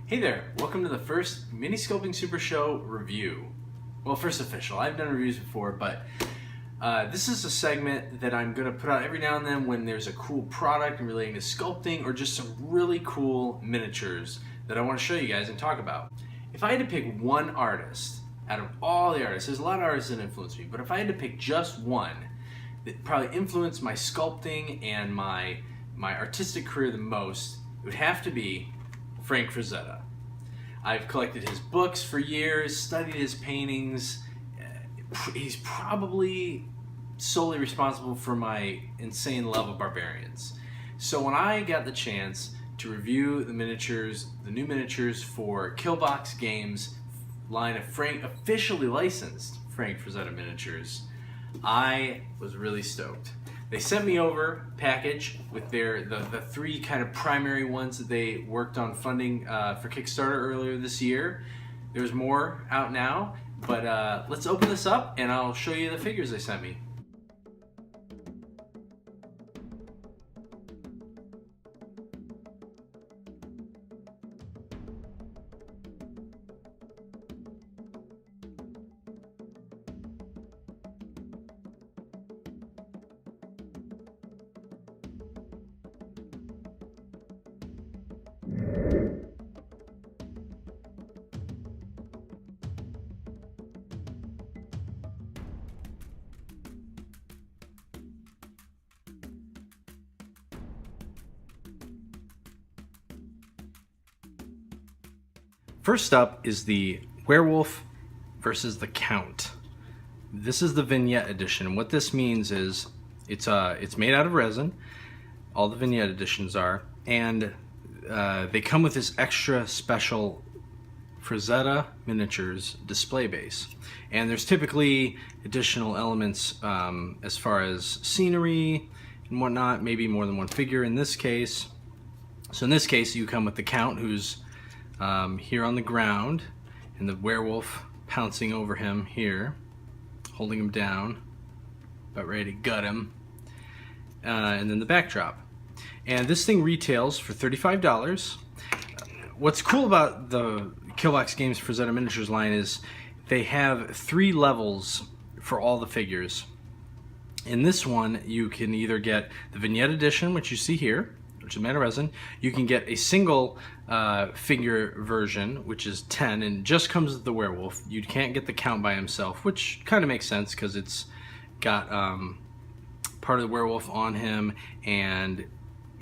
Hey there, welcome to the first Mini Sculpting Super Show review. Well, first official. I've done reviews before, but this is a segment that I'm going to put out every now and then when there's a cool product relating to sculpting or just some really cool miniatures that I want to show you guys and talk about. If I had to pick one artist out of all the artists, there's a lot of artists that influence me, but if I had to pick just one that probably influenced my sculpting and my artistic career the most, it would have to be Frazetta. I've collected his books for years, studied his paintings. He's probably solely responsible for my insane love of barbarians. So when I got the chance to review the new miniatures for Killbox Games line of officially licensed Frazetta miniatures, I was really stoked. They sent me over a package with the three kind of primary ones that they worked on funding for Kickstarter earlier this year. There's more out now, but let's open this up and I'll show you the figures they sent me. First up is the Werewolf versus the Count. This is the vignette edition. What this means is it's made out of resin. All the vignette editions are, and they come with this extra special Frazetta miniatures display base. And there's typically additional elements as far as scenery and whatnot, maybe more than one figure in this case. So in this case, you come with the Count, who's here on the ground, and the werewolf pouncing over him here, holding him down, about ready to gut him, and then the backdrop. And this thing retails for $35. What's cool about the Killbox Games Frazetta Miniatures line is they have 3 levels for all the figures. In this one, you can either get the vignette edition, which you see here, which is made of resin. You can get a single figure version, which is 10, and just comes with the werewolf. You can't get the Count by himself, which kind of makes sense because it's got part of the werewolf on him, and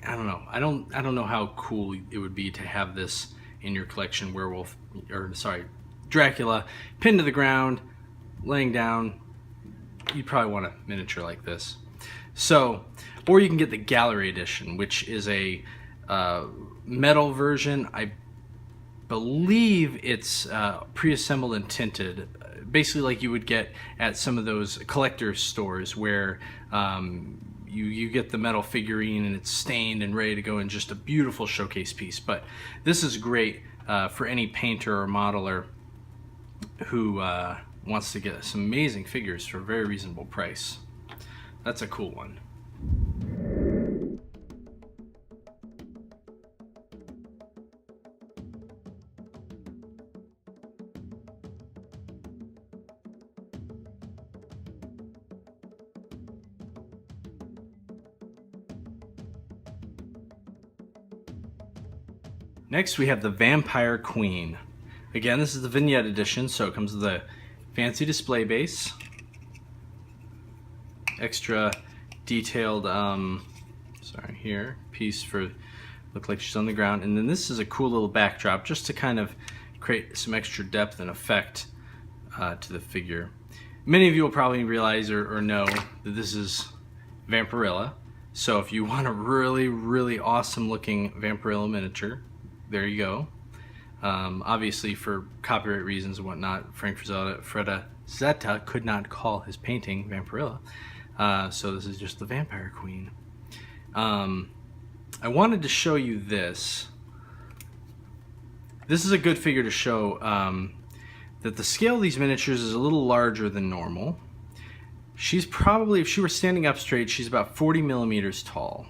I don't know. I don't know how cool it would be to have this in your collection. Dracula pinned to the ground, laying down. You'd probably want a miniature like this. So, or you can get the gallery edition, which is a metal version. I believe it's pre-assembled and tinted, basically like you would get at some of those collector stores where you get the metal figurine and it's stained and ready to go in just a beautiful showcase piece. But this is great for any painter or modeler who wants to get some amazing figures for a very reasonable price. That's a cool one. Next we have the Vampire Queen. Again, this is the vignette edition, so it comes with a fancy display base, extra detailed piece for look like she's on the ground, and then this is a cool little backdrop just to kind of create some extra depth and effect to the figure. Many of you will probably realize or know that this is Vampirilla, so if you want a really awesome looking Vampirilla miniature, there you go. Obviously for copyright reasons and whatnot, Frazetta could not call his painting Vampirilla. So this is just the Vampire Queen. I wanted to show you this. This is a good figure to show that the scale of these miniatures is a little larger than normal. She's probably, if she were standing up straight, she's about 40 millimeters tall.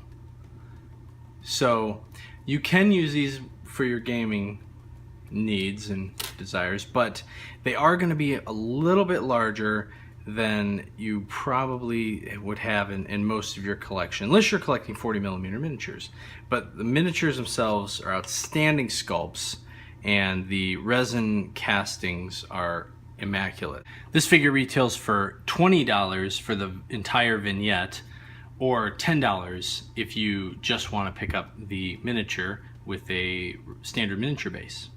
So you can use these for your gaming needs and desires, but they are going to be a little bit larger than you probably would have in most of your collection, unless you're collecting 40mm miniatures. But the miniatures themselves are outstanding sculpts, and the resin castings are immaculate. This figure retails for $20 for the entire vignette, or $10 if you just want to pick up the miniature with a standard miniature base.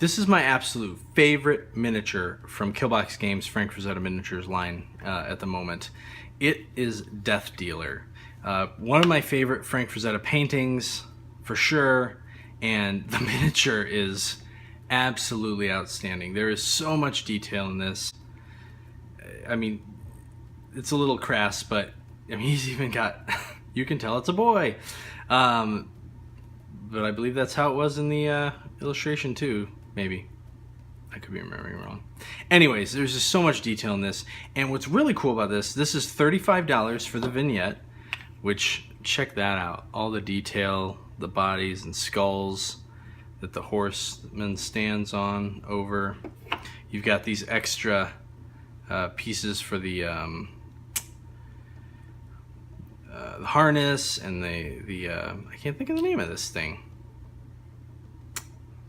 This is my absolute favorite miniature from Killbox Games' Frank Frazetta Miniatures line at the moment. It is Death Dealer. One of my favorite Frank Frazetta paintings, for sure, and the miniature is absolutely outstanding. There is so much detail in this. I mean, it's a little crass, but I mean, he's even got, you can tell it's a boy. But I believe that's how it was in the illustration too. Maybe. I could be remembering wrong. Anyways, there's just so much detail in this. And what's really cool about this is $35 for the vignette, which, check that out. All the detail, the bodies and skulls that the horseman stands on over. You've got these extra pieces for the harness and the I can't think of the name of this thing.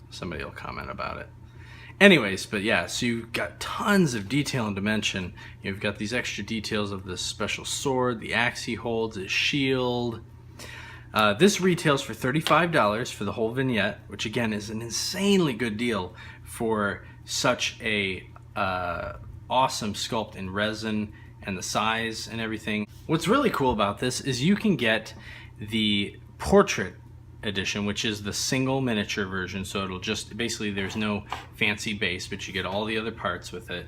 Somebody will comment about it. Anyways, but yeah, so you've got tons of detail and dimension. You've got these extra details of this special sword, the axe he holds, his shield. This retails for $35 for the whole vignette, which again is an insanely good deal for such a awesome sculpt in resin and the size and everything. What's really cool about this is you can get the portrait edition, which is the single miniature version, so it'll just basically, there's no fancy base, but you get all the other parts with it.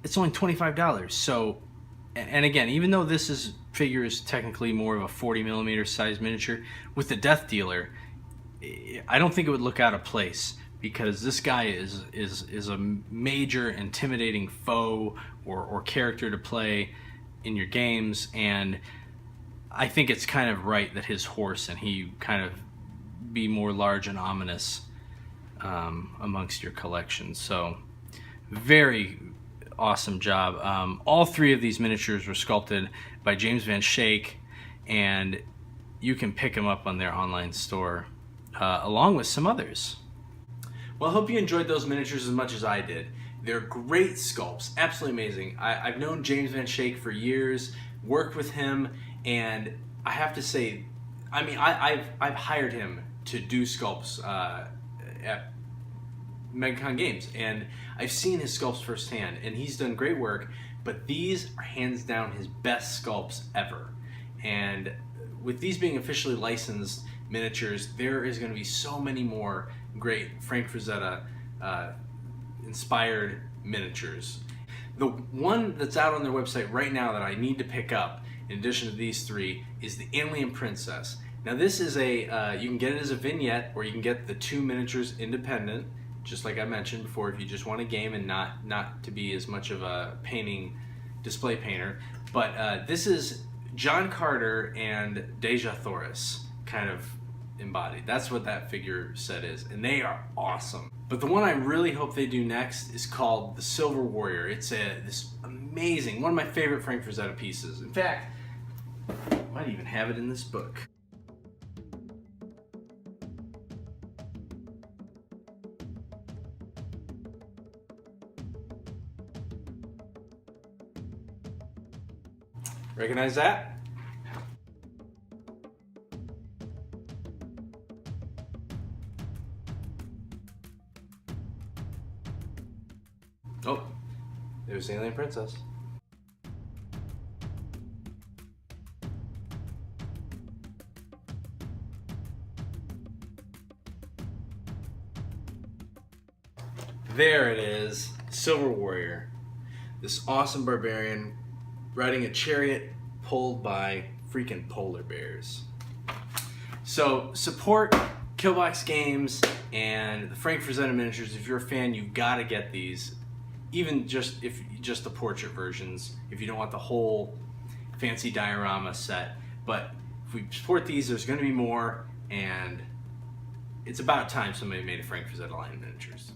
It's only $25. So, and again, even though this figure is technically more of a 40mm size miniature, with the Death Dealer, I don't think it would look out of place, because this guy is a major intimidating foe or character to play in your games, and I think it's kind of right that his horse and he kind of be more large and ominous amongst your collection. So very awesome job. All three of these miniatures were sculpted by James Van Schaik, and you can pick them up on their online store along with some others. Well, I hope you enjoyed those miniatures as much as I did. They're great sculpts, absolutely amazing. I've known James Van Schaik for years, worked with him, and I have to say, I mean, I've hired him to do sculpts at MegaCon Games, and I've seen his sculpts firsthand, and he's done great work, but these are hands down his best sculpts ever. And with these being officially licensed miniatures, there is going to be so many more great Frank Frazetta inspired miniatures. The one that's out on their website right now that I need to pick up, in addition to these three, is the Alien Princess. Now this is a, you can get it as a vignette, or you can get the two miniatures independent, just like I mentioned before, if you just want a game and not to be as much of a painting display painter. But this is John Carter and Deja Thoris kind of embodied. That's what that figure set is, and they are awesome. But the one I really hope they do next is called the Silver Warrior. It's this amazing, one of my favorite Frank Frazetta pieces. In fact, I might even have it in this book. Recognize that? Oh, there's the Alien Princess. There it is, Silver Warrior. This awesome barbarian riding a chariot pulled by freaking polar bears. So support Killbox Games and the Frank Frazetta miniatures. If you're a fan, you've got to get these. Even just the portrait versions, if you don't want the whole fancy diorama set. But if we support these, there's going to be more, and it's about time somebody made a Frank Frazetta line of miniatures.